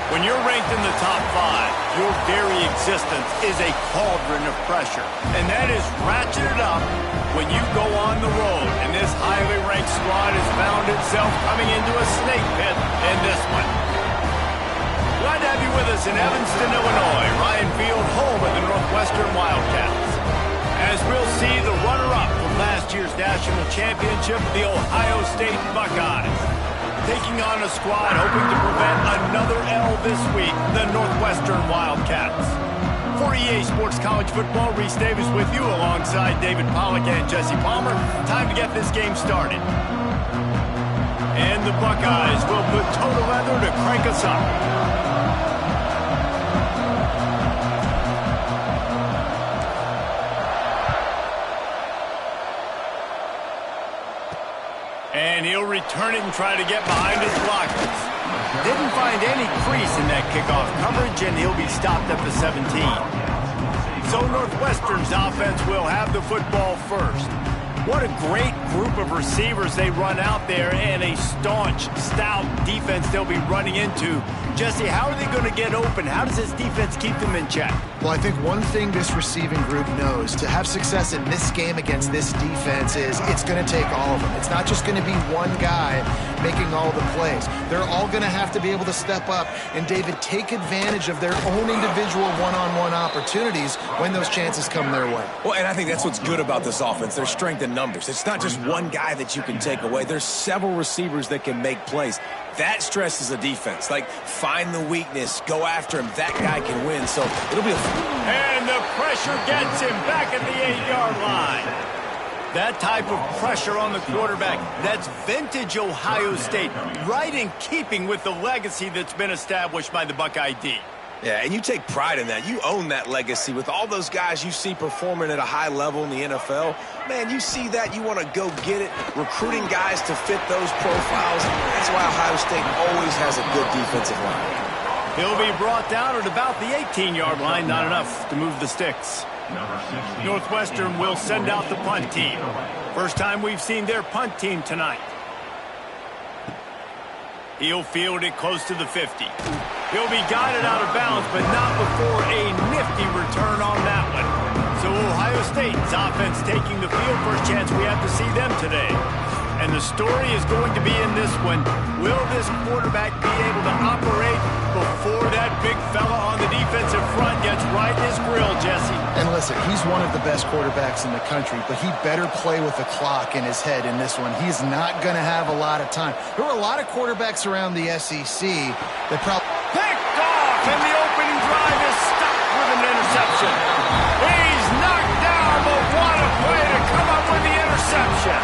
When you're ranked in the top 5, your very existence is a cauldron of pressure. And that is ratcheted up when you go on the road. And this highly ranked squad has found itself coming into a snake pit in this one. Glad to have you with us in Evanston, Illinois. Ryan Field, home of the Northwestern Wildcats. As we'll see the runner-up from last year's national championship, the Ohio State Buckeyes. Taking on a squad hoping to prevent another L this week, the Northwestern Wildcats. For EA Sports College Football, Reese Davis with you alongside David Pollack and Jesse Palmer. Time to get this game started. And the Buckeyes will put total leather to crank us up. And he'll return it and try to get behind his blockers. Didn't find any crease in that kickoff coverage, and he'll be stopped at the 17. So Northwestern's offense will have the football first. What a great group of receivers they run out there, and a staunch, stout defense they'll be running into. Jesse, how are they going to get open? How does this defense keep them in check? Well, I think one thing this receiving group knows to have success in this game against this defense is it's going to take all of them. It's not just going to be one guy making all the plays. They're all going to have to be able to step up and, David, take advantage of their own individual one-on-one opportunities when those chances come their way. Well, and I think that's what's good about this offense. Their strength in numbers. It's not just one guy that you can take away. There's several receivers that can make plays. That stresses a defense. Like, find the weakness, go after him. That guy can win. So it'll be And the pressure gets him back at the 8-yard line. That type of pressure on the quarterback, that's vintage Ohio State, right in keeping with the legacy that's been established by the Buckeye D. Yeah, and you take pride in that. You own that legacy with all those guys you see performing at a high level in the NFL. Man, you see that, you want to go get it, recruiting guys to fit those profiles. That's why Ohio State always has a good defensive line. He'll be brought down at about the 18-yard line, not enough to move the sticks. Northwestern will send out the punt team. First time we've seen their punt team tonight. He'll field it close to the 50. He'll be guided out of bounds, but not before a nifty return on that one. So Ohio State's offense taking the field. First chance we have to see them today. And the story is going to be in this one. Will this quarterback be able to operate before that big fella on the defensive front gets right in his grill, Jesse? And listen, he's one of the best quarterbacks in the country, but he better play with the clock in his head in this one. He's not going to have a lot of time. There were a lot of quarterbacks around the SEC that probably... Picked off, and the opening drive is stopped with an interception. He's knocked down, but what a play to come up with the interception.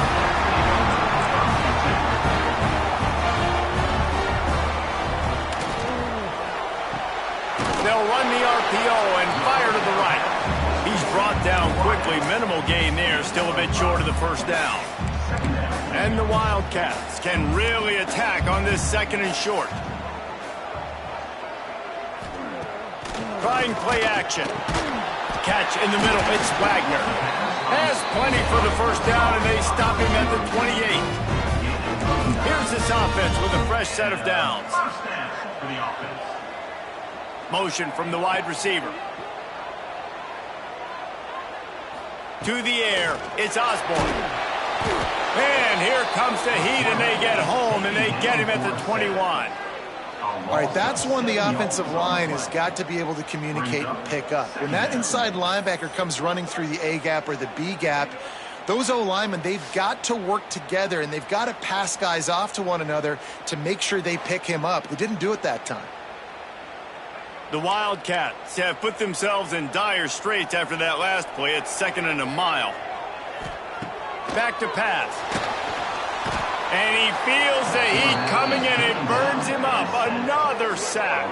They'll run the RPO and fire to the right. He's brought down quickly. Minimal gain there. Still a bit short of the first down. And the Wildcats can really attack on this second and short. Trying play action. Catch in the middle. It's Wagner. Has plenty for the first down, and they stop him at the 28. Here's this offense with a fresh set of downs. Motion from the wide receiver. To the air, it's Osborne. And here comes the heat, and they get home, and they get him at the 21. All right, that's when the offensive line has got to be able to communicate and pick up. When that inside linebacker comes running through the A gap or the B gap, those O-linemen, they've got to work together, and they've got to pass guys off to one another to make sure they pick him up. They didn't do it that time. The Wildcats have put themselves in dire straits after that last play. It's 2nd and a mile. Back to pass. And he feels the heat coming, and it burns him up. Another sack.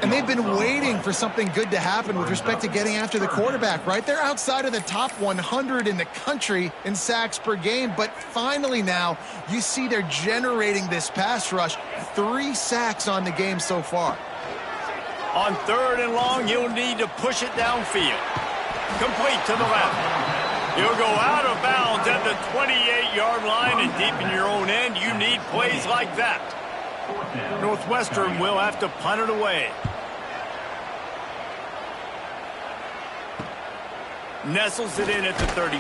And they've been waiting for something good to happen with respect to getting after the quarterback, right? They're outside of the top 100 in the country in sacks per game, but finally now you see they're generating this pass rush. 3 sacks on the game so far. On 3rd and long, you'll need to push it downfield. Complete to the left. You'll go out of bounds at the 28-yard line, and deep in your own end, you need plays like that. Northwestern will have to punt it away. Nestles it in at the 35.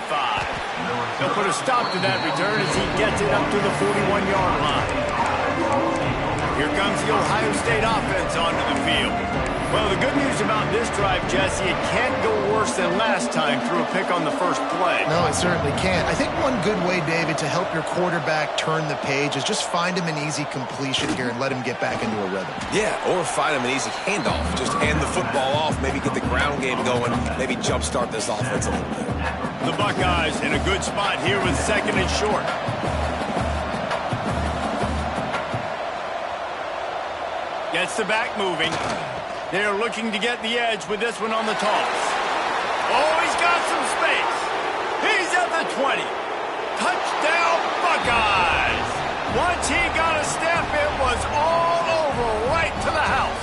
They'll put a stop to that return as he gets it up to the 41-yard line. Here comes the Ohio State offense onto the field. Well, the good news about this drive, Jesse, it can't go worse than last time through a pick on the first play. No, it certainly can't. I think one good way, David, to help your quarterback turn the page is just find him an easy completion here and let him get back into a rhythm. Yeah, or find him an easy handoff. Just hand the football off, maybe get the ground game going, maybe jumpstart this offense a little bit. The Buckeyes in a good spot here with 2nd and short. Gets the back moving. They're looking to get the edge with this one on the toss. Oh, he's got some space. He's at the 20. Touchdown, Buckeyes. Once he got a step, it was all over right to the house.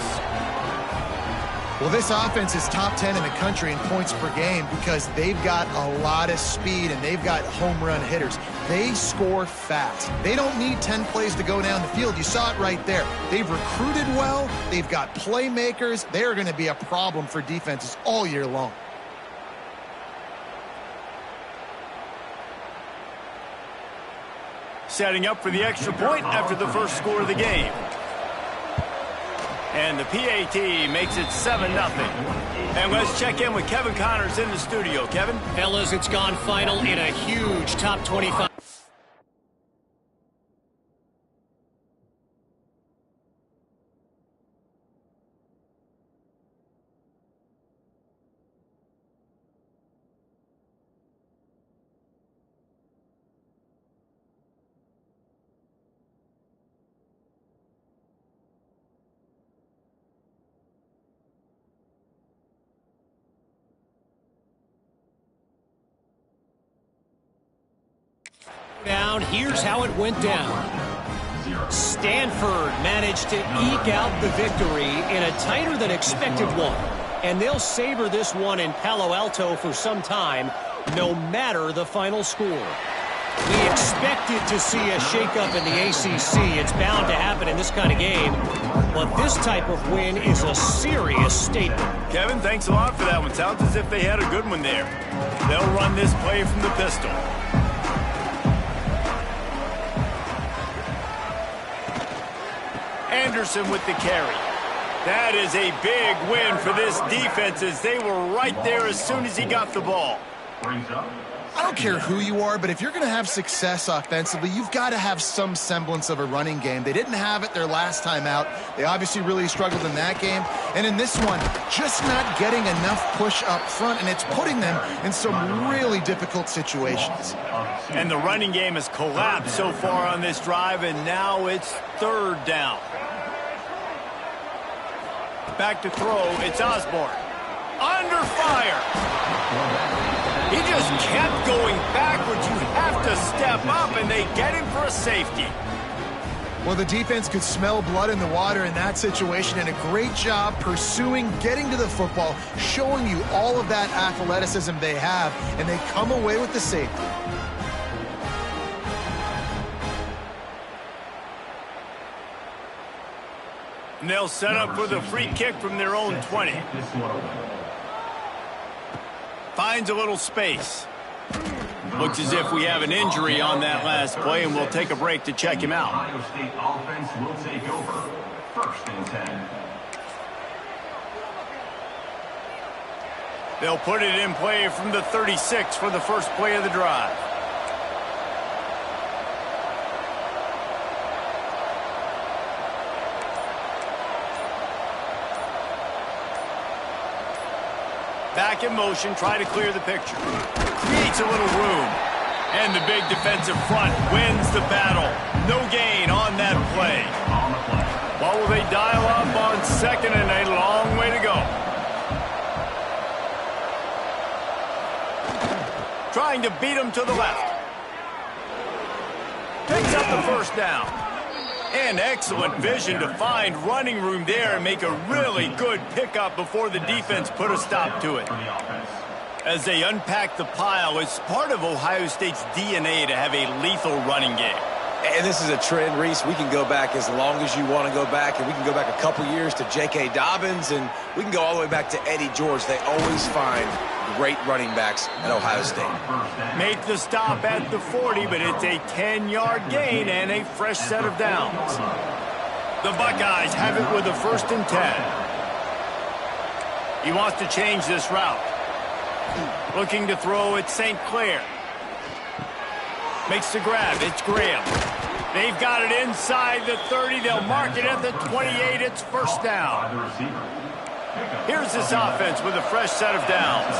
Well, this offense is top 10 in the country in points per game because they've got a lot of speed and they've got home run hitters. They score fast. They don't need 10 plays to go down the field. You saw it right there. They've recruited well. They've got playmakers. They're going to be a problem for defenses all year long. Setting up for the extra point after the first score of the game. And the PAT makes it 7-0. And let's check in with Kevin Connors in the studio. Kevin? Fellas, it's gone final in a huge top 25. Down. Here's how it went down. Stanford managed to eke out the victory in a tighter than expected one. And they'll savor this one in Palo Alto for some time, no matter the final score. We expected to see a shakeup in the ACC. It's bound to happen in this kind of game. But this type of win is a serious statement. Kevin, thanks a lot for that one. Sounds as if they had a good one there. They'll run this play from the pistol. Anderson with the carry. That is a big win for this defense as they were right there as soon as he got the ball. I don't care who you are, but if you're going to have success offensively, you've got to have some semblance of a running game. They didn't have it their last time out. They obviously really struggled in that game. And in this one, just not getting enough push up front, and it's putting them in some really difficult situations. And the running game has collapsed so far on this drive, and now it's 3rd down. Back to throw, it's Osborne. Under fire. He just kept going backwards. You have to step up, and they get him for a safety. Well, the defense could smell blood in the water in that situation, and a great job pursuing, getting to the football, showing you all of that athleticism they have, and they come away with the safety. And they'll set up for the free kick from their own 20. Finds a little space. Looks as if we have an injury on that last play, and we'll take a break to check him out. Ohio State offense will take over. 1st and 10. They'll put it in play from the 36 for the first play of the drive. Back in motion, try to clear the picture. Creates a little room. And the big defensive front wins the battle. No gain on that play. What will they dial up on 2nd and a long way to go? Trying to beat him to the left. Picks up the 1st down. And excellent vision to find running room there and make a really good pickup before the defense put a stop to it. As they unpack the pile, it's part of Ohio State's DNA to have a lethal running game. And this is a trend, Reese. We can go back as long as you want to go back, and we can go back a couple years to J.K. Dobbins, and we can go all the way back to Eddie George. They always find great running backs at Ohio State. Make the stop at the 40, but it's a 10-yard gain and a fresh set of downs. The Buckeyes have it with a 1st and 10. He wants to change this route. Looking to throw at St. Clair. Makes the grab. It's Graham. They've got it inside the 30. They'll mark it at the 28. It's 1st down. Here's this offense with a fresh set of downs.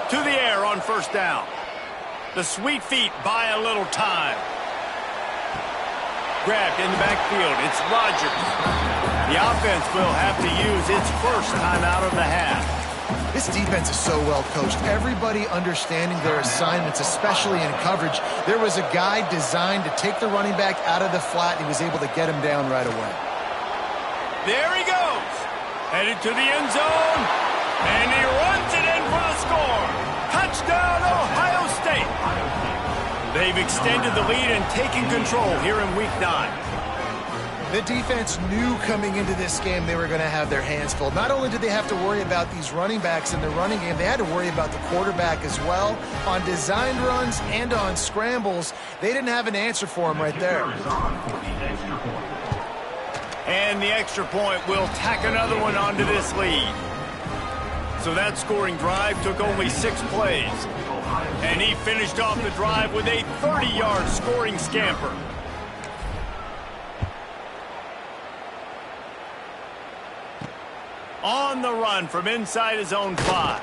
To the air on 1st down. The sweet feet buy a little time. Grabbed in the backfield. It's Rodgers. The offense will have to use its first timeout of the half. This defense is so well coached. Everybody understanding their assignments, especially in coverage. There was a guy designed to take the running back out of the flat, and he was able to get him down right away. There he goes. Headed to the end zone. And he runs it in for the score. Touchdown, Ohio State. They've extended the lead and taken control here in Week 9. The defense knew coming into this game they were going to have their hands full. Not only did they have to worry about these running backs in the running game, they had to worry about the quarterback as well. On designed runs and on scrambles, they didn't have an answer for him right there. And the extra point will tack another one onto this lead. So that scoring drive took only 6 plays. And he finished off the drive with a 30-yard scoring scamper. On the run from inside his own 5.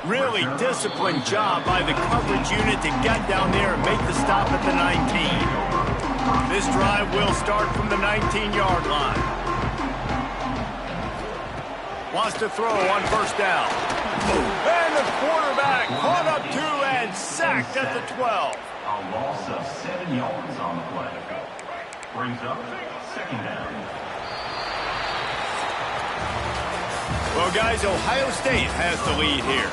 Really disciplined job by the coverage unit to get down there and make the stop at the 19. This drive will start from the 19-yard line. Wants to throw on 1st down. And the quarterback caught up to and sacked at the 12. A loss of 7 yards on the play. Brings up 2nd down. Well, guys, Ohio State has the lead here.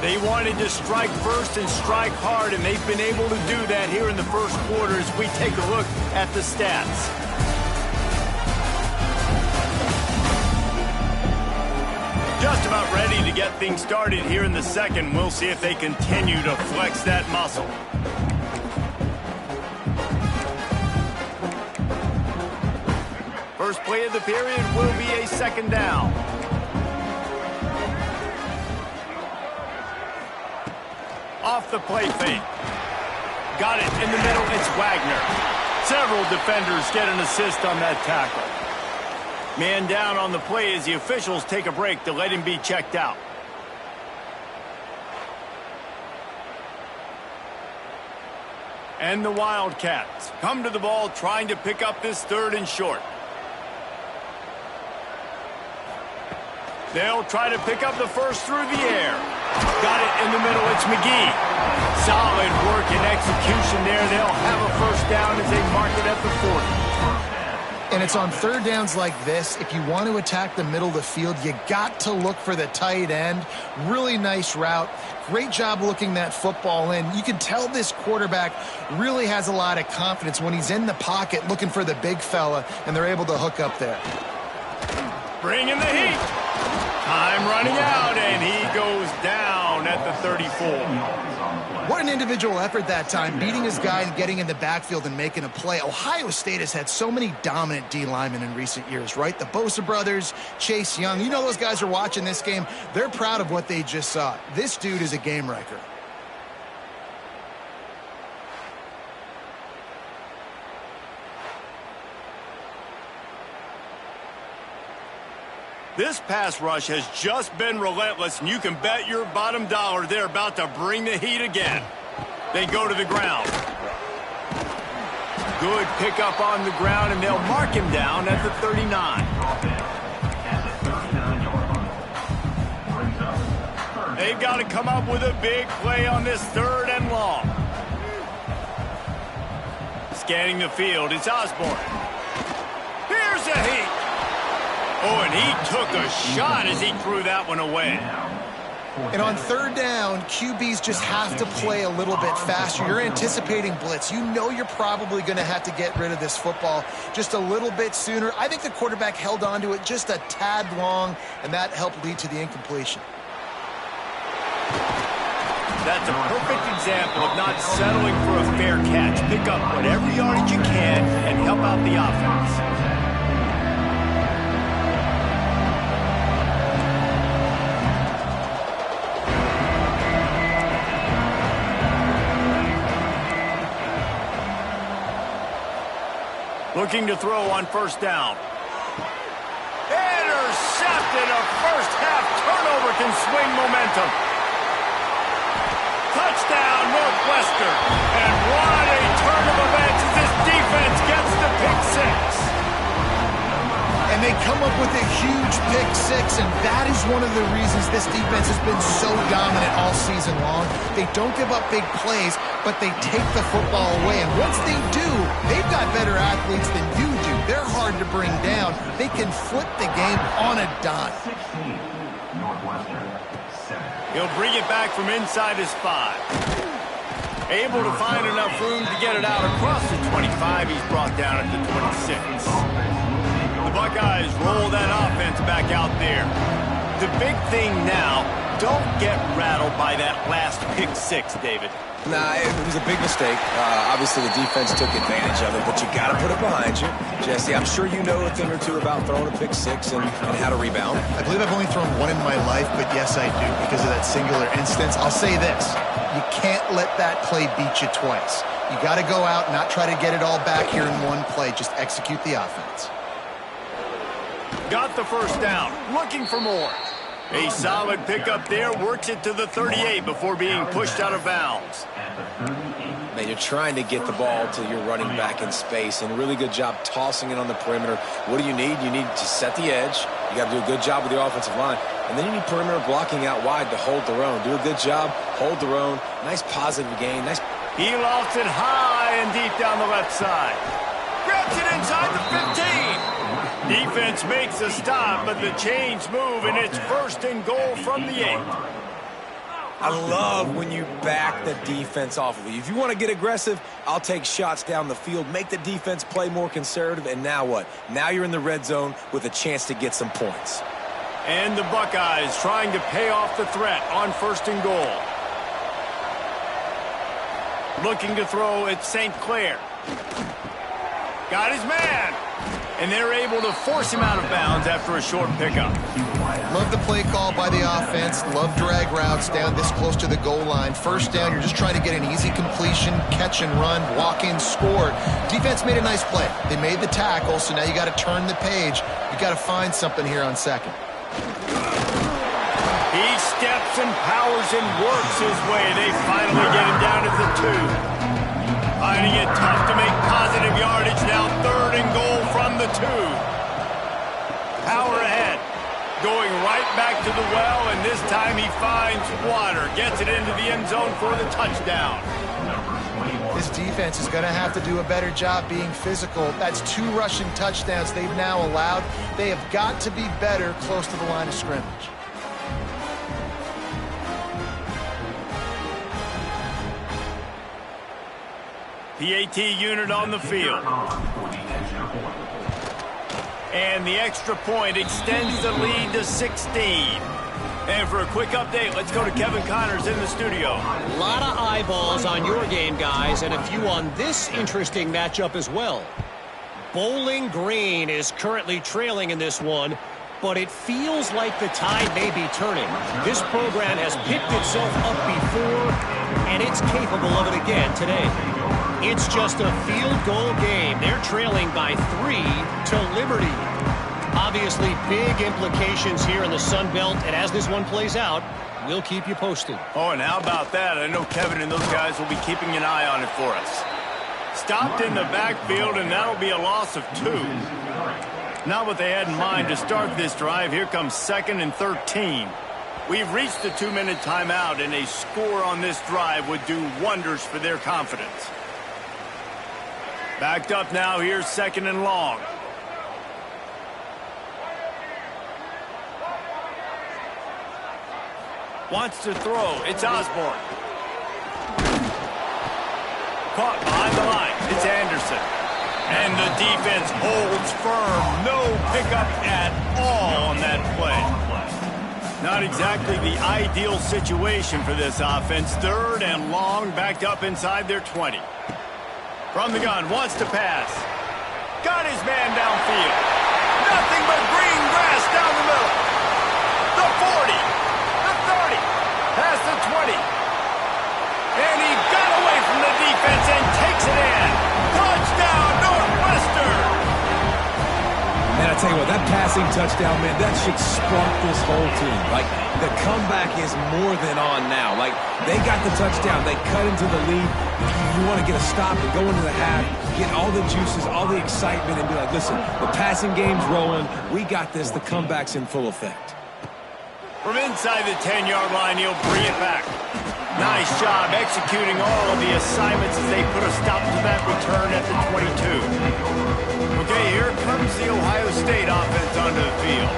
They wanted to strike first and strike hard, and they've been able to do that here in the 1st quarter as we take a look at the stats. Just about ready to get things started here in the 2nd. We'll see if they continue to flex that muscle. First play of the period will be a 2nd down. Off the play fake. Got it in the middle. It's Wagner. Several defenders get an assist on that tackle. Man down on the play as the officials take a break to let him be checked out. And the Wildcats come to the ball trying to pick up this 3rd and short. They'll try to pick up the first through the air. Got it in the middle. It's McGee. Solid work and execution there. They'll have a 1st down as they mark it at the 40. And it's on 3rd downs like this. If you want to attack the middle of the field, you got to look for the tight end. Really nice route. Great job looking that football in. You can tell this quarterback really has a lot of confidence when he's in the pocket looking for the big fella, and they're able to hook up there. Bring in the heat. Time running out, and he goes down at the 34. What an individual effort that time, beating his guy and getting in the backfield and making a play. Ohio State has had so many dominant D linemen in recent years, right? The Bosa brothers, Chase Young. You know those guys are watching this game. They're proud of what they just saw. This dude is a game wrecker. This pass rush has just been relentless, and you can bet your bottom dollar they're about to bring the heat again. They go to the ground. Good pickup on the ground, and they'll mark him down at the 39. They've got to come up with a big play on this 3rd and long. Scanning the field, it's Osborne. Here's a heat. Oh, and he took a shot as he threw that one away. And on third down, QBs just have to play a little bit faster. You're anticipating blitz. You know you're probably going to have to get rid of this football just a little bit sooner. I think the quarterback held on to it just a tad long, and that helped lead to the incompletion. That's a perfect example of not settling for a fair catch. Pick up whatever yardage you can and help out the offense. Looking to throw on first down. Intercepted. A first half turnover can swing momentum. Touchdown, Northwestern. And what a turn of events as this defense gets the pick six. And they come up with a huge pick six, and that is one of the reasons this defense has been so dominant all season long. They don't give up big plays, but they take the football away. And once they do, they've got better athletes than you do. They're hard to bring down. They can flip the game on a dime. 16, Northwestern, 7. He'll bring it back from inside his 5. Able to find enough room to get it out across the 25. He's brought down at the 26. The Buckeyes roll that offense back out there. The big thing now, don't get rattled by that last pick six, David. Nah, it was a big mistake. Obviously, the defense took advantage of it, but you got to put it behind you. Jesse, I'm sure you know a thing or two about throwing a pick six and how to rebound. I believe I've only thrown one in my life, but yes, I do, because of that singular instance. I'll say this. You can't let that play beat you twice. You got to go out, not try to get it all back here in one play. Just execute the offense. Got the first down. Looking for more. A solid pickup there. Works it to the 38 before being pushed out of bounds. Man, you're trying to get the ball to your running back in space, and a really good job tossing it on the perimeter. What do you need? You need to set the edge. You got to do a good job with your offensive line. And then you need perimeter blocking out wide to hold their own. Do a good job, hold their own. Nice positive gain. Nice. He lofts it high and deep down the left side. Grabs it inside the 15. Defense makes a stop, but the chains move, and it's first and goal from the 8. I love when you back the defense off of you. If you want to get aggressive, I'll take shots down the field, make the defense play more conservative, and now what? Now you're in the red zone with a chance to get some points. And the Buckeyes trying to pay off the threat on first and goal. Looking to throw at St. Clair. Got his man. And they're able to force him out of bounds after a short pickup. Love the play call by the offense. Love drag routes down this close to the goal line. First down, you're just trying to get an easy completion, catch and run, walk in, score. Defense made a nice play. They made the tackle, so now you got to turn the page. You got to find something here on second. He steps and powers and works his way. They finally get him down at the 2. Finding it tough to make positive yardage now. Third and goal from the 2. Power ahead. Going right back to the well, and this time he finds water. Gets it into the end zone for the touchdown. This defense is going to have to do a better job being physical. That's 2 rushing touchdowns they've now allowed. They have got to be better close to the line of scrimmage. PAT unit on the field. And the extra point extends the lead to 16. And for a quick update, let's go to Kevin Connors in the studio. A lot of eyeballs on your game, guys, and a few on this interesting matchup as well. Bowling Green is currently trailing in this one, but it feels like the tide may be turning. This program has picked itself up before, and it's capable of it again today. It's just a field goal game. They're trailing by 3 to Liberty. Obviously, big implications here in the Sun Belt, and as this one plays out, we'll keep you posted. Oh, and how about that? I know Kevin and those guys will be keeping an eye on it for us. Stopped in the backfield, and that'll be a loss of 2. Not what they had in mind to start this drive. Here comes 2nd and 13. We've reached the 2-minute timeout, and a score on this drive would do wonders for their confidence. Backed up now, here's 2nd and long. Wants to throw. It's Osborne. Caught behind the line. It's Anderson. And the defense holds firm. No pickup at all on that play. Not exactly the ideal situation for this offense. 3rd and long, backed up inside their 20. From the gun, wants to pass. Got his man downfield. Nothing but green grass down the middle. The 40. The 30. Past the 20. And he got away from the defense and takes it in. Touchdown, Northwestern! Man, I tell you what, that passing touchdown, man, that should spark this whole team. Like, the comeback is more than on now. Like, they got the touchdown. They cut into the lead. You want to get a stop and go into the half, get all the juices, all the excitement, and be like, listen, the passing game's rolling. We got this. The comeback's in full effect. From inside the 10-yard line, he'll bring it back. Nice job executing all of the assignments as they put a stop to that return at the 22. Okay, here comes the Ohio State offense onto the field.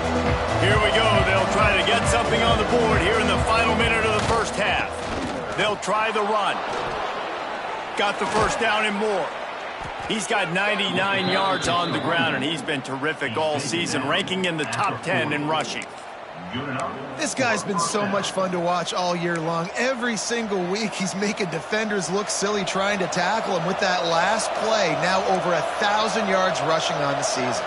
Here we go. They'll try to get something on the board here in the final minute of the first half. They'll try the run. Got the first down and more. He's got 99 yards on the ground, and he's been terrific all season, ranking in the top 10 in rushing. This guy's been so much fun to watch all year long. Every single week, he's making defenders look silly trying to tackle him with that last play. Now over 1,000 yards rushing on the season.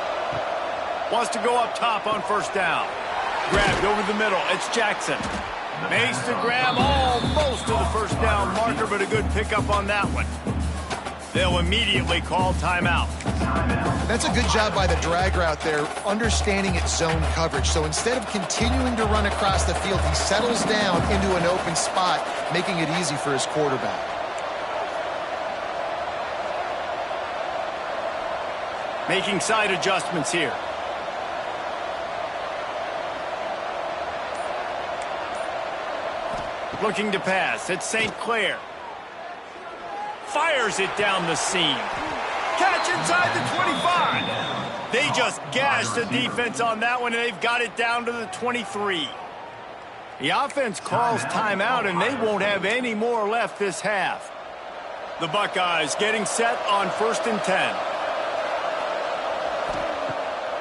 Wants to go up top on first down. Grabbed over the middle. It's Jackson. Makes the grab almost to the first down marker, but a good pickup on that one. They'll immediately call timeout. That's a good job by the drag route there, understanding its zone coverage. So instead of continuing to run across the field, he settles down into an open spot, making it easy for his quarterback. Making side adjustments here. Looking to pass. It's St. Clair. Fires it down the seam. Catch inside the 25. They just gashed the defense on that one, and they've got it down to the 23. The offense calls timeout, and they won't have any more left this half. The Buckeyes getting set on 1st and 10.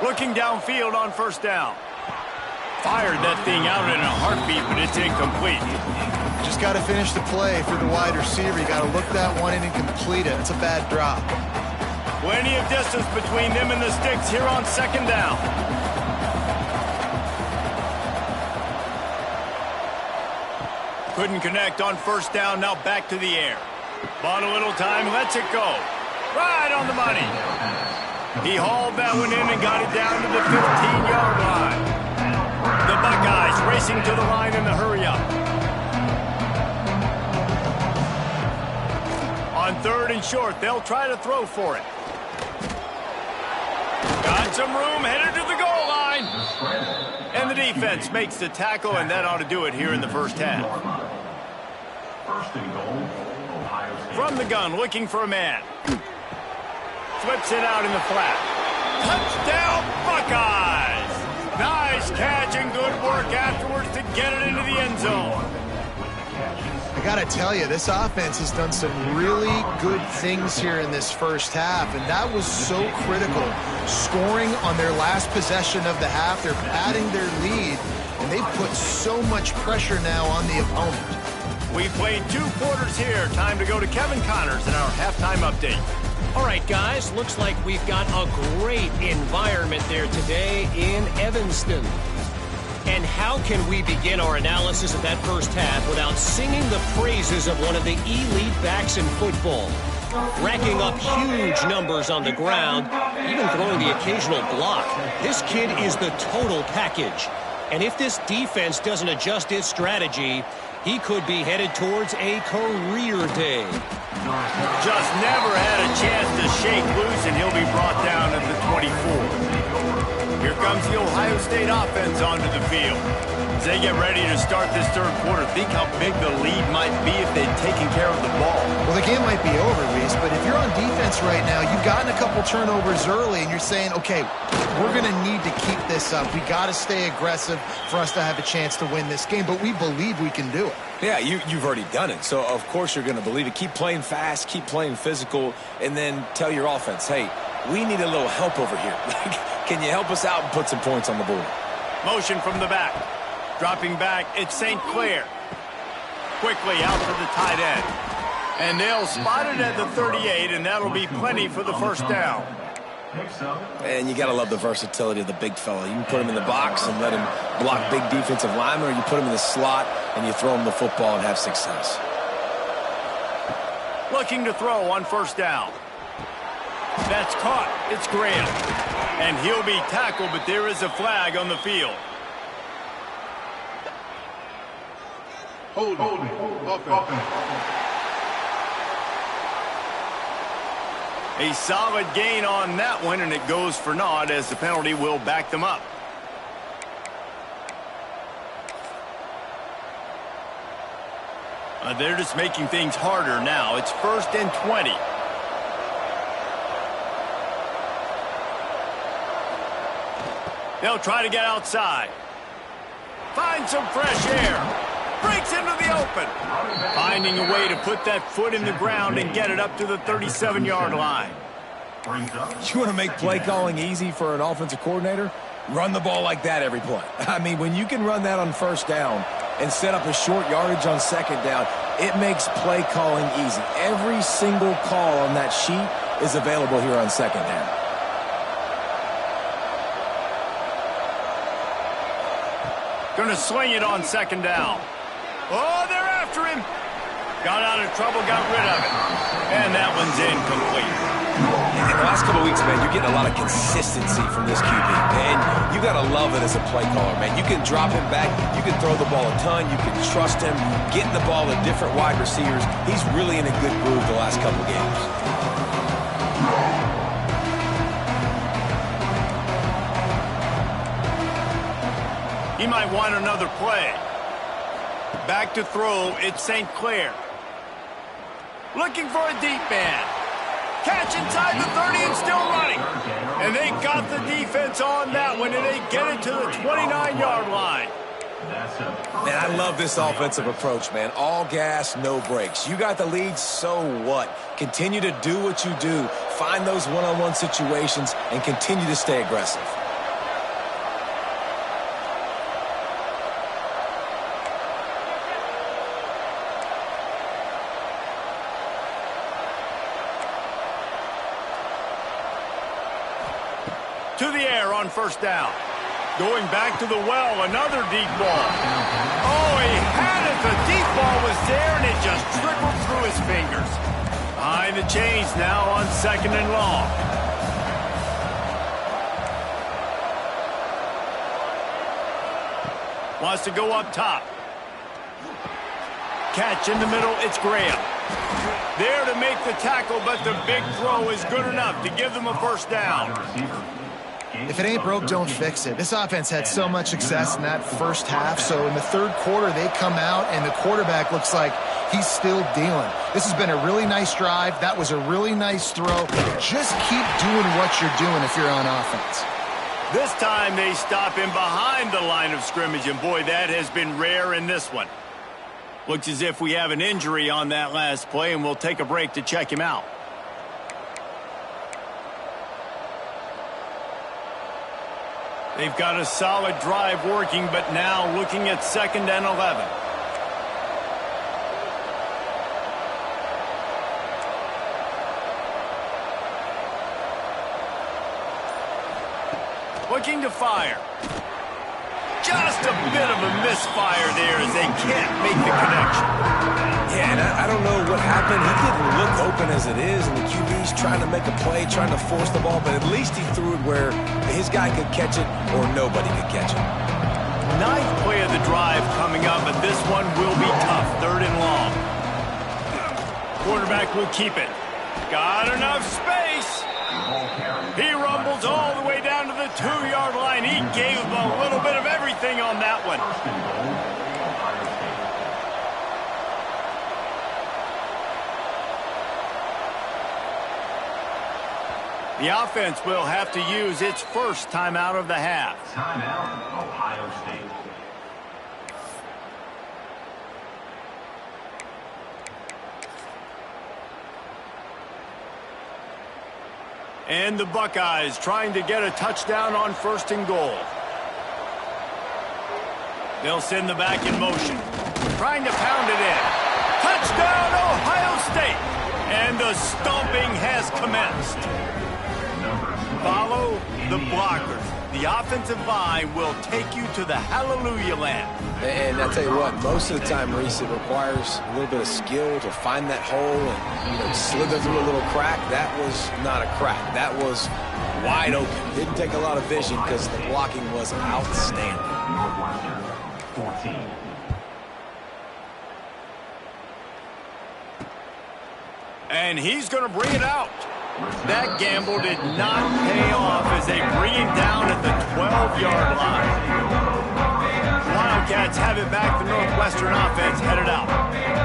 Looking downfield on first down. Fired that thing out in a heartbeat, but it's incomplete. Just got to finish the play for the wide receiver. You got to look that one in and complete it. It's a bad drop. Plenty of distance between them and the sticks here on 2nd down. Couldn't connect on first down. Now back to the air. Bought a little time. Lets it go. Right on the money. He hauled that one in and got it down to the 15-yard line. The Buckeyes racing to the line in the hurry-up. On 3rd and short, they'll try to throw for it. Got some room, headed to the goal line. And the defense makes the tackle, and that ought to do it here in the first half. 1st and goal, Ohio State. From the gun, looking for a man. Flips it out in the flat. Touchdown, Buckeyes! Nice catch and good work afterwards to get it into the end zone. I got to tell you, this offense has done some really good things here in this first half, and that was so critical. Scoring on their last possession of the half, they're padding their lead, and they've put so much pressure now on the opponent. We played 2 quarters here. Time to go to Kevin Connors in our halftime update. All right, guys, looks like we've got a great environment there today in Evanston. And how can we begin our analysis of that first half without singing the praises of one of the elite backs in football? Racking up huge numbers on the ground, even throwing the occasional block. This kid is the total package. And if this defense doesn't adjust its strategy, he could be headed towards a career day. Just never had a chance to shake loose, and he'll be brought down at the 24. Here comes the Ohio State offense onto the field. As they get ready to start this third quarter, think how big the lead might be if they'd taken care of the ball. Well, the game might be over, Reese, but if you're on defense right now, you've gotten a couple turnovers early, and you're saying, okay, we're going to need to keep this up. We got to stay aggressive for us to have a chance to win this game, but we believe we can do it. Yeah, you've already done it, so of course you're going to believe it. Keep playing fast, keep playing physical, and then tell your offense, hey, we need a little help over here. Can you help us out and put some points on the board? Motion from the back. Dropping back, it's St. Clair. Quickly out to the tight end. And they'll spot it at the 38, and that'll be plenty for the first down. And you got to love the versatility of the big fella. You can put him in the box and let him block big defensive linemen, or you put him in the slot and you throw him the football and have success. Looking to throw on first down. That's caught. It's Graham. And he'll be tackled, but there is a flag on the field. Hold it. A solid gain on that one, and it goes for naught as the penalty will back them up. They're just making things harder now. It's 1st and 20. They'll try to get outside. Find some fresh air. Breaks into the open. Finding a way to put that foot in the ground and get it up to the 37-yard line. You want to make play calling easy for an offensive coordinator? Run the ball like that every play. I mean, when you can run that on first down and set up a short yardage on second down, it makes play calling easy. Every single call on that sheet is available here on second down. Going to sling it on second down. Oh, they're after him. Got out of trouble, got rid of it. And that one's incomplete. In the last couple of weeks, man, you're getting a lot of consistency from this QB. And you got to love it as a play caller, man. You can drop him back. You can throw the ball a ton. You can trust him. Getting the ball to different wide receivers. He's really in a good groove the last couple of games. He might want another play. Back to throw, it's St. Clair. Looking for a deep man. Catch inside the 30 and still running. And they got the defense on that one, and they get it to the 29-yard line. Man, I love this offensive approach, man. All gas, no brakes. You got the lead, so what? Continue to do what you do. Find those one-on-one situations and continue to stay aggressive. To the air on first down. Going back to the well, another deep ball. Oh, he had it. The deep ball was there, and it just trickled through his fingers. Behind the chains now on second and long. Wants to go up top. Catch in the middle, it's Graham. There to make the tackle, but the big throw is good enough to give them a first down. If it ain't broke, don't fix it. This offense had so much success in that first half, so in the third quarter, they come out, and the quarterback looks like he's still dealing. This has been a really nice drive. That was a really nice throw. Just keep doing what you're doing if you're on offense. This time they stop him behind the line of scrimmage, and boy, that has been rare in this one. Looks as if we have an injury on that last play, and we'll take a break to check him out. They've got a solid drive working, but now looking at 2nd and 11. Looking to fire. Just a bit of a misfire there as they can't make the connection. Yeah, and I don't know what happened. He didn't look open as it is, and the QB's trying to make a play, trying to force the ball, but at least he threw it where his guy could catch it or nobody could catch it. 9th play of the drive coming up, but this one will be tough. 3rd and long. Quarterback will keep it. Got enough space. He rumbles all the way down to the 2-yard line. He gave him a little bit of everything on that one. First and goal, Ohio State. The offense will have to use its first timeout of the half. Timeout, Ohio State. And the Buckeyes trying to get a touchdown on first and goal. They'll send the back in motion. Trying to pound it in. Touchdown, Ohio State! And the stomping has commenced. Follow the blockers. The offensive line will take you to the hallelujah land. And I tell you what, most of the time, Reese, it requires a little bit of skill to find that hole and slither through a little crack. That was not a crack. That was wide open. Didn't take a lot of vision because the blocking was outstanding. Northwestern, 14. And he's going to bring it out. That gamble did not pay off as they bring him down at the 12-yard line. Wildcats have it back. The Northwestern offense headed out.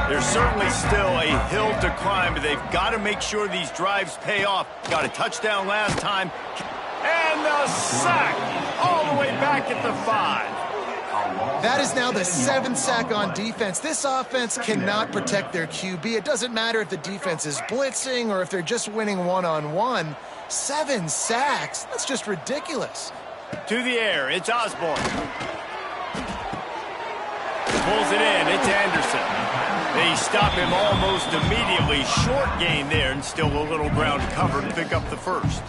There's certainly still a hill to climb, but they've got to make sure these drives pay off. Got a touchdown last time. And the sack all the way back at the 5. That is now the 7th sack on defense. This offense cannot protect their QB. It doesn't matter if the defense is blitzing or if they're just winning one-on-one. 7 sacks? That's just ridiculous. To the air, it's Osborne. Pulls it in, it's Anderson. They stop him almost immediately. Short gain there, and still a little ground cover to pick up the first.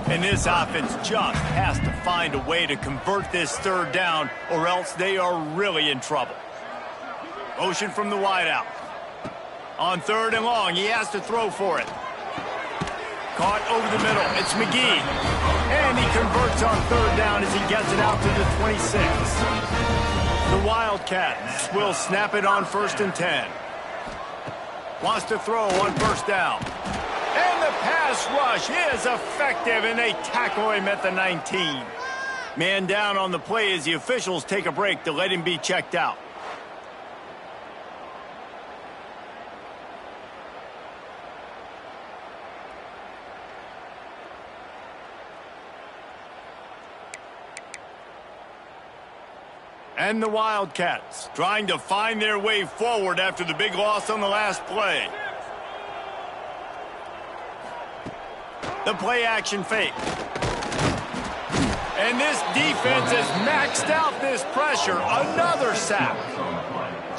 And this offense just has to find a way to convert this third down, or else they are really in trouble. Motion from the wideout. On third and long, he has to throw for it. Caught over the middle, it's McGee. And he converts on third down as he gets it out to the 26. The Wildcats will snap it on first and 10. Wants to throw on first down. And the pass rush is effective, and they tackle him at the 19. Man down on the play as the officials take a break to let him be checked out. And the Wildcats trying to find their way forward after the big loss on the last play. The play action fake. And this defense has maxed out this pressure. Another sack.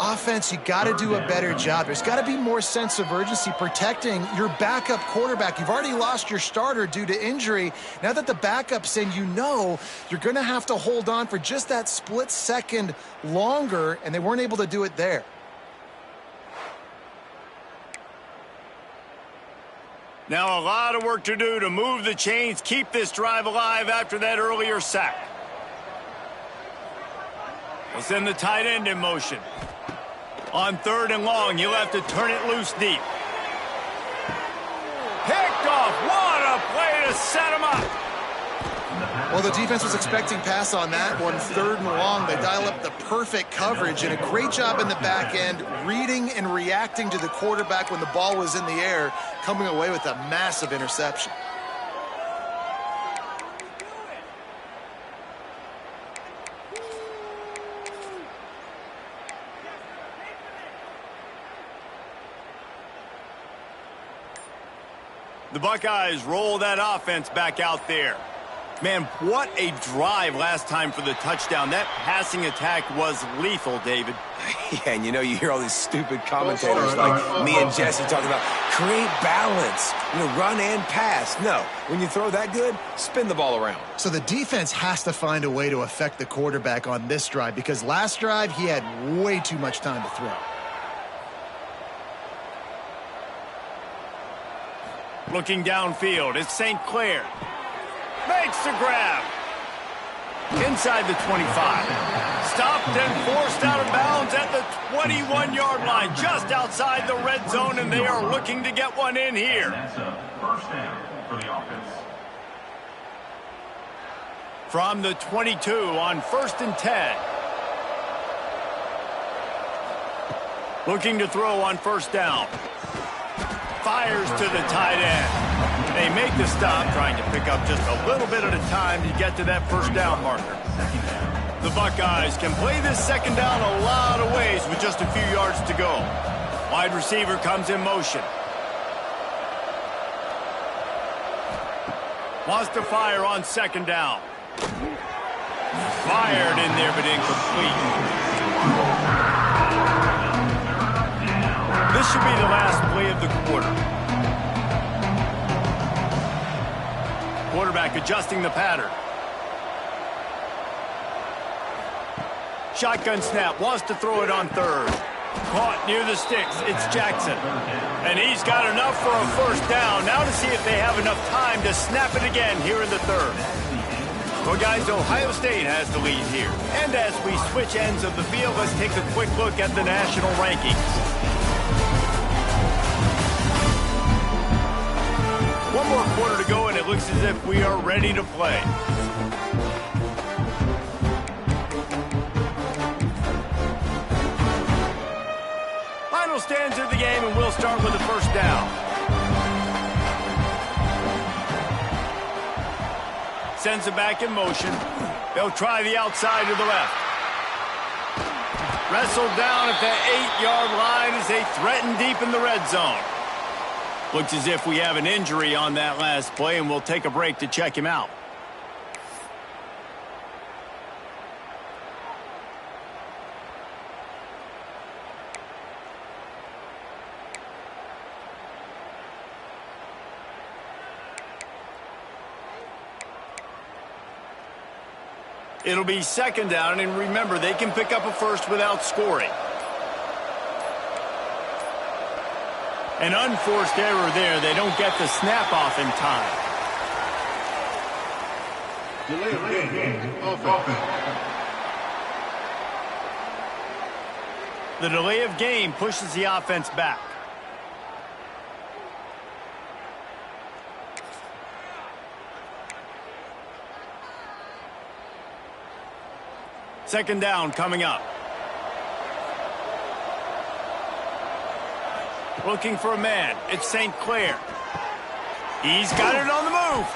Offense, you got to do a better job. There's got to be more sense of urgency protecting your backup quarterback. You've already lost your starter due to injury. Now that the backup's in, you know you're going to have to hold on for just that split second longer, and they weren't able to do it there. Now a lot of work to do to move the chains, keep this drive alive after that earlier sack. We'll send the tight end in motion. On third and long, you'll have to turn it loose deep. Picked off. What a play to set him up. Well, the defense was expecting pass on that one. Third and long, they dial up the perfect coverage and a great job in the back end, reading and reacting to the quarterback when the ball was in the air, coming away with a massive interception. The Buckeyes roll that offense back out there. Man, what a drive last time for the touchdown. That passing attack was lethal, David. Yeah, and you hear all these stupid commentators like me and Jesse talking about create balance, run and pass. No, when you throw that good, spin the ball around. So the defense has to find a way to affect the quarterback on this drive because last drive he had way too much time to throw. Looking downfield, it's St. Clair. Makes the grab. Inside the 25. Stopped and forced out of bounds at the 21-yard line, just outside the red zone, and they are looking to get one in here. That's a first down for the offense. From the 22 on 1st and 10. Looking to throw on 1st down. Fires to the tight end. They make the stop, trying to pick up just a little bit at a time to get to that 1st down marker. The Buckeyes can play this 2nd down a lot of ways with just a few yards to go. Wide receiver comes in motion. Wants to fire on 2nd down. Fired in there, but incomplete. This should be the last play of the quarter. Quarterback adjusting the pattern. Shotgun snap, wants to throw it on 3rd. Caught near the sticks, it's Jackson. And he's got enough for a 1st down. Now to see if they have enough time to snap it again here in the 3rd. Well, guys, Ohio State has the lead here. And as we switch ends of the field, let's take a quick look at the national rankings. One more quarter to go, and it looks as if we are ready to play. Final stands of the game, and we'll start with the 1st down. Sends it back in motion. They'll try the outside to the left. Wrestled down at the 8-yard line as they threaten deep in the red zone. Looks as if we have an injury on that last play, and we'll take a break to check him out. It'll be 2nd down, and remember, they can pick up a 1st without scoring. An unforced error there. They don't get the snap off in time. Delay of game. Offense. The delay of game pushes the offense back. Second down coming up. Looking for a man. It's St. Clair. He's got it on the move.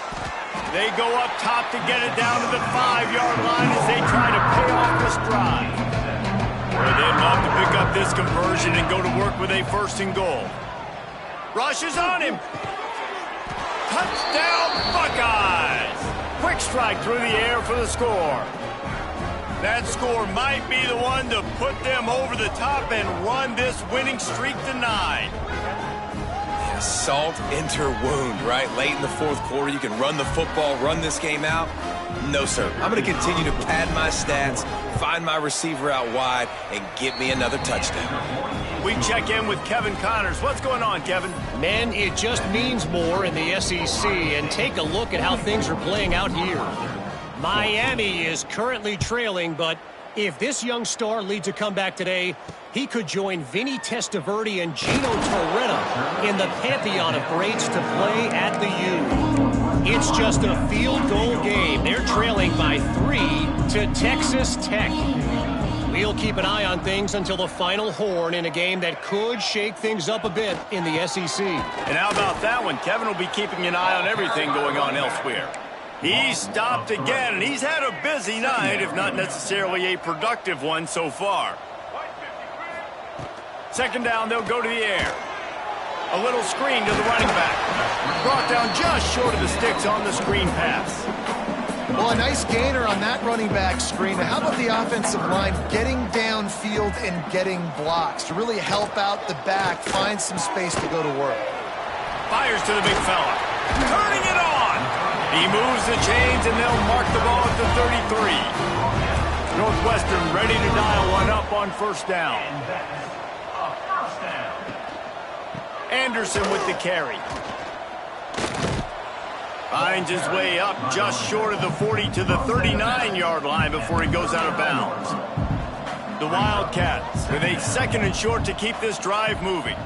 They go up top to get it down to the 5-yard line as they try to pay off this drive. Well, they'd love to pick up this conversion and go to work with a 1st and goal. Rushes on him. Touchdown, Buckeyes! Quick strike through the air for the score. That score might be the one to put them over the top and run this winning streak to 9. Yeah, salt into wound, right? Late in the 4th quarter, you can run the football, run this game out. No, sir. I'm going to continue to pad my stats, find my receiver out wide, and get me another touchdown. We check in with Kevin Connors. What's going on, Kevin? Men, it just means more in the SEC, and take a look at how things are playing out here. Miami is currently trailing, but if this young star leads a comeback today, he could join Vinny Testaverde and Gino Torretta in the pantheon of greats to play at the U. It's just a field goal game. They're trailing by 3 to Texas Tech. We'll keep an eye on things until the final horn in a game that could shake things up a bit in the SEC. And how about that one? Kevin will be keeping an eye on everything going on elsewhere. He's stopped again, and he's had a busy night, if not necessarily a productive one so far. 2nd down, they'll go to the air. A little screen to the running back. Brought down just short of the sticks on the screen pass. Well, a nice gainer on that running back screen. How about the offensive line getting downfield and getting blocks to really help out the back, find some space to go to work? Fires to the big fella. Turning it on. He moves the chains, and they'll mark the ball at the 33. Northwestern ready to dial one up on 1st down. Anderson with the carry. Finds his way up just short of the 40 to the 39-yard line before he goes out of bounds. The Wildcats with a 2nd and short to keep this drive moving.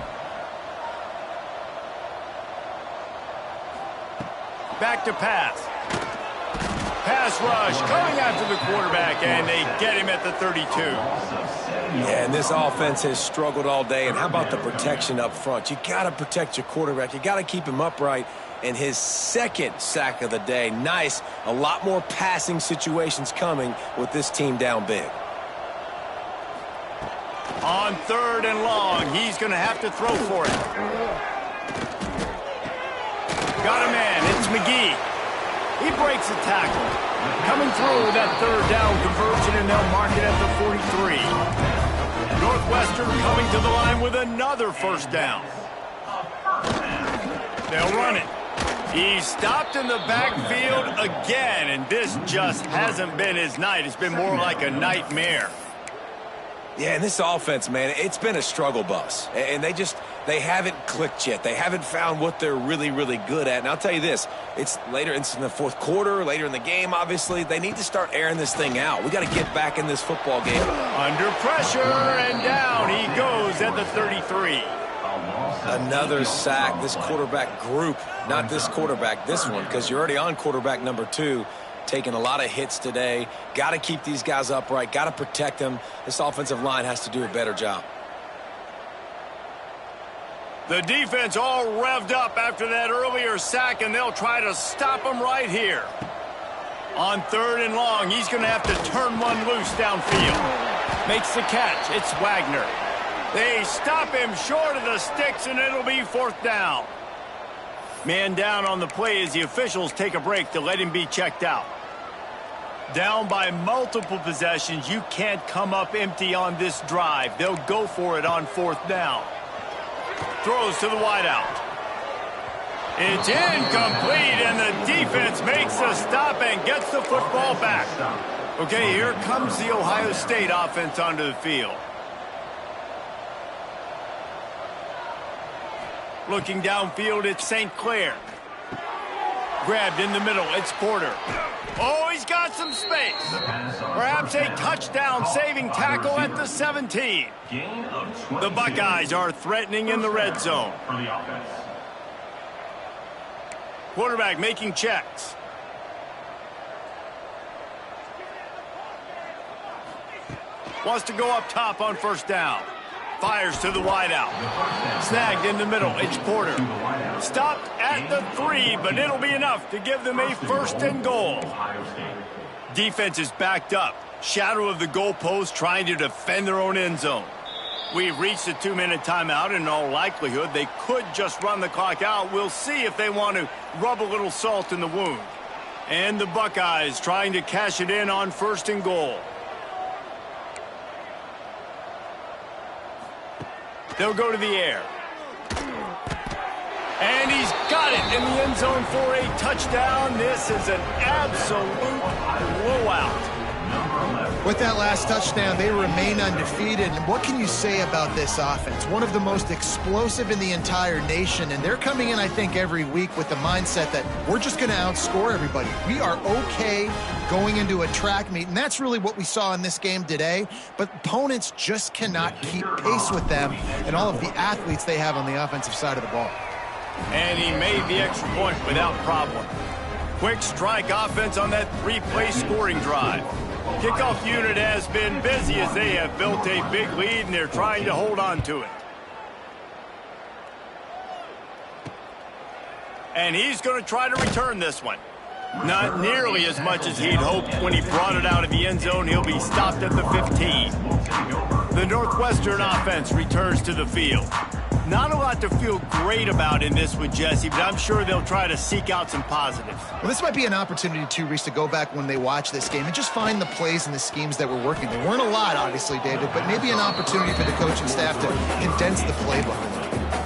Back to pass. pass rush coming after the quarterback, and they get him at the 32. Yeah, and this offense has struggled all day. And how about the protection up front? You got to protect your quarterback. You got to keep him upright. And his second sack of the day. Nice. A lot more passing situations coming with this team down big. On 3rd and long, he's going to have to throw for it. Got a man. It's McGee. He breaks a tackle. Coming through with that 3rd down conversion, and they'll mark it at the 43. Northwestern coming to the line with another 1st down. They'll run it. He's stopped in the backfield again, and this just hasn't been his night. It's been more like a nightmare. Yeah, and this offense, man, it's been a struggle bus. And they haven't clicked yet. They haven't found what they're really, really good at. And I'll tell you this, it's in the 4th quarter, later in the game, obviously. They need to start airing this thing out. We got to get back in this football game. Under pressure, and down he goes at the 33. Another sack. This quarterback group, not this quarterback, this one, because you're already on quarterback number 2. Taking a lot of hits today. Got to keep these guys upright. Got to protect them. This offensive line has to do a better job. The defense all revved up after that earlier sack, and they'll try to stop him right here. On 3rd and long, he's going to have to turn one loose downfield. Makes the catch. It's Wagner. They stop him short of the sticks, and it'll be 4th down. Man down on the play as the officials take a break to let him be checked out. Down by multiple possessions, you can't come up empty on this drive. They'll go for it on 4th down. Throws to the wideout. It's incomplete, and the defense makes the stop and gets the football back. Okay, here comes the Ohio State offense onto the field. Looking downfield, it's St. Clair. Grabbed in the middle, it's Porter. Oh, he's got some space. Perhaps a touchdown-saving tackle at the 17. The Buckeyes are threatening in the red zone. Quarterback making checks. Wants to go up top on 1st down. Fires to the wideout. Snagged in the middle. It's Porter. Stopped at the 3, but it'll be enough to give them a 1st and goal. Defense is backed up. Shadow of the goalpost trying to defend their own end zone. We've reached a 2-minute timeout, and in all likelihood, they could just run the clock out. We'll see if they want to rub a little salt in the wound. And the Buckeyes trying to cash it in on 1st and goal. They'll go to the air. And he's got it in the end zone for a touchdown. This is an absolute blowout. With that last touchdown, they remain undefeated. And what can you say about this offense? One of the most explosive in the entire nation. And they're coming in, I think, every week with the mindset that we're just going to outscore everybody. We are okay going into a track meet. And that's really what we saw in this game today. But opponents just cannot keep pace with them and all of the athletes they have on the offensive side of the ball. And he made the extra point without problem. Quick strike offense on that 3-play scoring drive. Kickoff unit has been busy as they have built a big lead, and they're trying to hold on to it. And he's going to try to return this one. Not nearly as much as he'd hoped when he brought it out of the end zone. He'll be stopped at the 15. The Northwestern offense returns to the field. Not a lot to feel great about in this one, Jesse, but I'm sure they'll try to seek out some positives. Well, this might be an opportunity, too, Reese, to go back when they watch this game and just find the plays and the schemes that were working. There weren't a lot, obviously, David, but maybe an opportunity for the coaching staff to condense the playbook.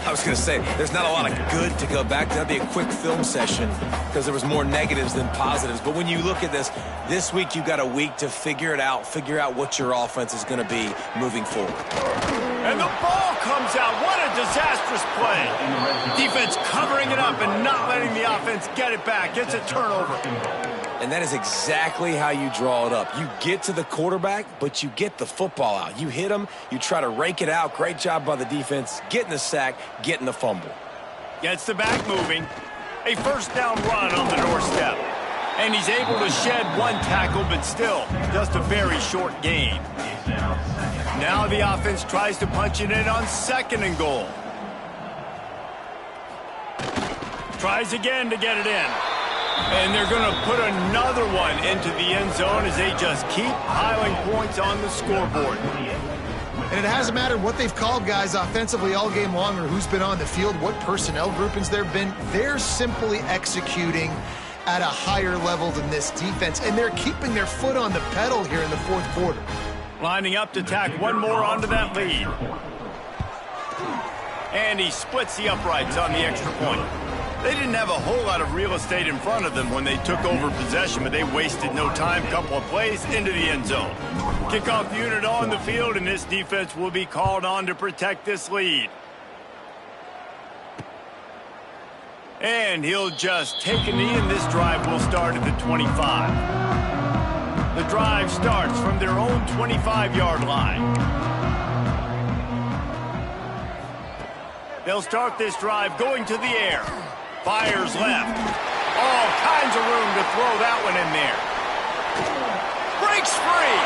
I was going to say, there's not a lot of good to go back to. That'd be a quick film session because there was more negatives than positives. But when you look at this week you got a week to figure it out, figure out what your offense is going to be moving forward. And the ball comes out. What a disastrous play. Defense covering it up and not letting the offense get it back. It's a turnover. And that is exactly how you draw it up. You get to the quarterback, but you get the football out. You hit him, you try to rake it out. Great job by the defense, getting the sack, getting the fumble. Gets the back moving. A 1st down run on the doorstep. And he's able to shed one tackle, but still, just a very short gain. Now the offense tries to punch it in on 2nd and goal. Tries again to get it in. And they're going to put another one into the end zone as they just keep piling points on the scoreboard. And it hasn't mattered what they've called guys offensively all game long or who's been on the field, what personnel groupings there have been. They're simply executing at a higher level than this defense, and they're keeping their foot on the pedal here in the 4th quarter. Lining up to tack one more onto that lead. And he splits the uprights on the extra point. They didn't have a whole lot of real estate in front of them when they took over possession, but they wasted no time. Couple of plays into the end zone. Kickoff unit on the field, and this defense will be called on to protect this lead. And he'll just take a knee, and this drive will start at the 25. The drive starts from their own 25-yard line. They'll start this drive going to the air. Fires left. All kinds of room to throw that one in there. Breaks free.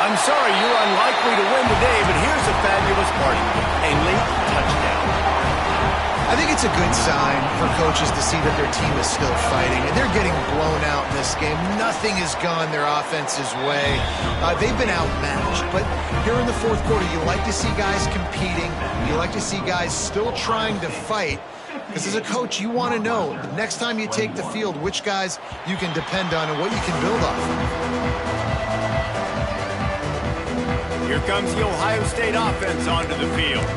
I'm sorry you're unlikely to win today, but here's a fabulous part. A late touchdown. I think it's a good sign for coaches to see that their team is still fighting, and they're getting blown out in this game. Nothing has gone their offense's way. They've been outmatched, but here in the 4th quarter, you like to see guys competing. You like to see guys still trying to fight, because as a coach, you want to know next time you take the field which guys you can depend on and what you can build off of. Here comes the Ohio State offense onto the field.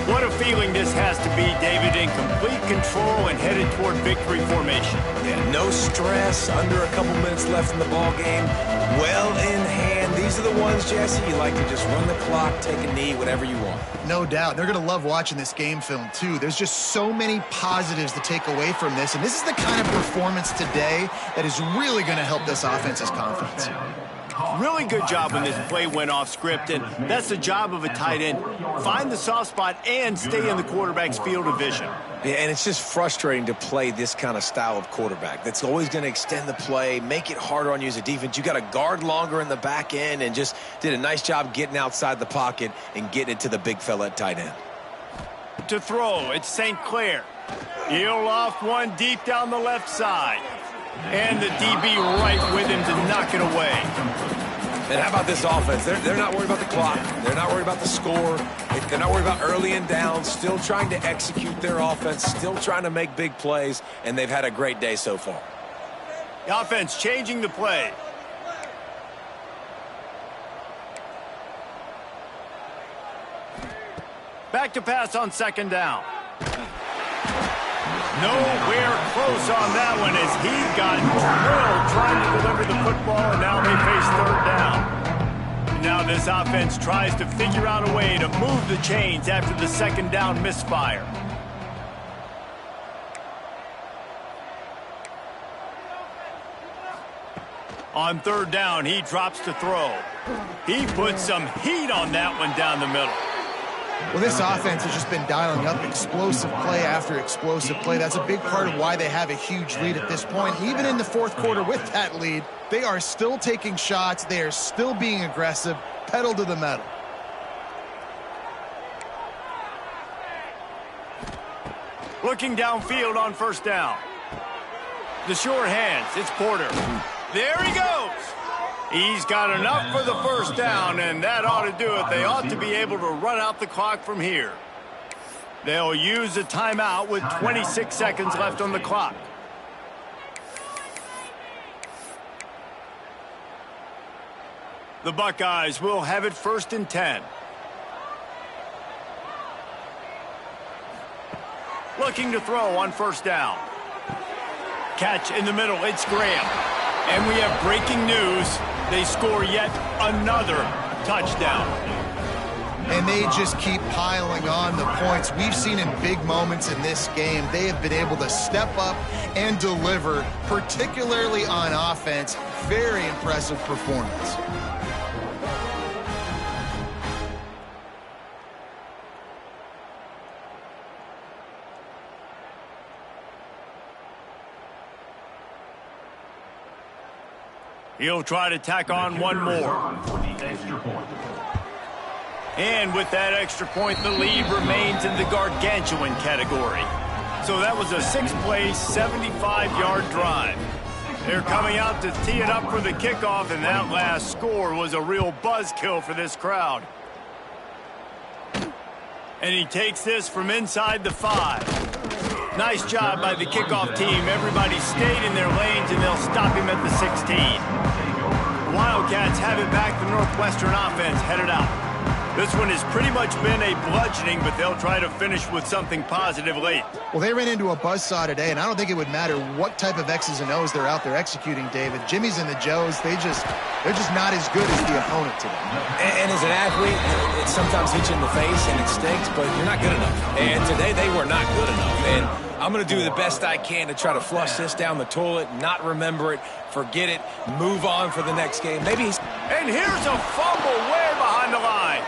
What a feeling this has to be, David, in complete control and headed toward victory formation. Yeah, no stress, under a couple minutes left in the ball game, well in hand. These are the ones, Jesse, you like to just run the clock, take a knee, whatever you want. No doubt. They're going to love watching this game film, too. There's just so many positives to take away from this, and this is the kind of performance today that is really going to help this offense's confidence. Really good job when this play went off script, and that's the job of a tight end. Find the soft spot and stay in the quarterback's field of vision. Yeah, and it's just frustrating to play this kind of style of quarterback. That's always going to extend the play, make it harder on you as a defense. You got to guard longer in the back end, and just did a nice job getting outside the pocket and getting it to the big fella at tight end. To throw, it's St. Clair. He'll loft one deep down the left side. And the DB right with him to knock it away. And how about this offense? They're not worried about the clock. They're not worried about the score. They're not worried about early and down. Still trying to execute their offense. Still trying to make big plays. And they've had a great day so far. The offense changing the play. Back to pass on 2nd down. Nowhere close on that one as he got drilled trying to deliver the football, and now they face 3rd down. And now this offense tries to figure out a way to move the chains after the 2nd down misfire. On 3rd down, he drops to throw. He puts some heat on that one down the middle. Well, this offense has just been dialing up explosive play after explosive play. That's a big part of why they have a huge lead at this point. Even in the 4th quarter with that lead, they are still taking shots. They are still being aggressive, pedal to the metal. Looking downfield on 1st down. The short hands, it's Porter. There he goes. He's got enough for the 1st down, and that ought to do it. They ought to be able to run out the clock from here. They'll use a timeout with 26 seconds left on the clock. The Buckeyes will have it 1st and 10. Looking to throw on 1st down. Catch in the middle, it's Graham. And we have breaking news. They score yet another touchdown. And they just keep piling on the points. We've seen in big moments in this game, they have been able to step up and deliver, particularly on offense. Very impressive performance. He'll try to tack on one more. For the extra point. And with that extra point, the lead remains in the gargantuan category. So that was a six-play, 75-yard drive. They're coming out to tee it up for the kickoff, and that last score was a real buzzkill for this crowd. And he takes this from inside the 5. Nice job by the kickoff team. Everybody stayed in their lanes, and they'll stop him at the 16. The Wildcats have it back. The Northwestern offense headed out. This one has pretty much been a bludgeoning, but they'll try to finish with something positive late. Well, they ran into a buzzsaw today, and I don't think it would matter what type of X's and O's they're out there executing, David. Jimmy's and the Joes, they're just not as good as the opponent today. And as an athlete, it sometimes hits you in the face and it stinks, but you're not good enough. And today they were not good enough. And I'm going to do the best I can to try to flush this down the toilet, not remember it, forget it, move on for the next game. Maybe he's... And here's a fumble way behind the line.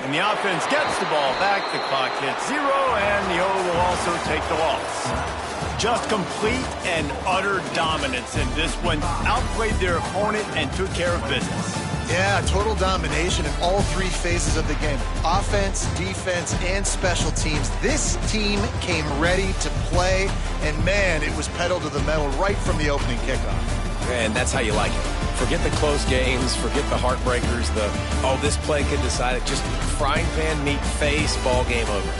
And the offense gets the ball back. The clock hits 0, and the O will also take the loss. Just complete and utter dominance, and this one outplayed their opponent and took care of business. Yeah, total domination in all three phases of the game. Offense, defense, and special teams. This team came ready to play, and man, it was pedal to the metal right from the opening kickoff. And that's how you like it. Forget the close games, forget the heartbreakers, this play could decide it. Just frying pan meat face, ball game over.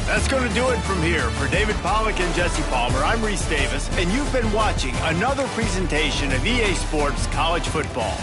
That's going to do it from here. For David Pollack and Jesse Palmer, I'm Reese Davis, and you've been watching another presentation of EA Sports College Football.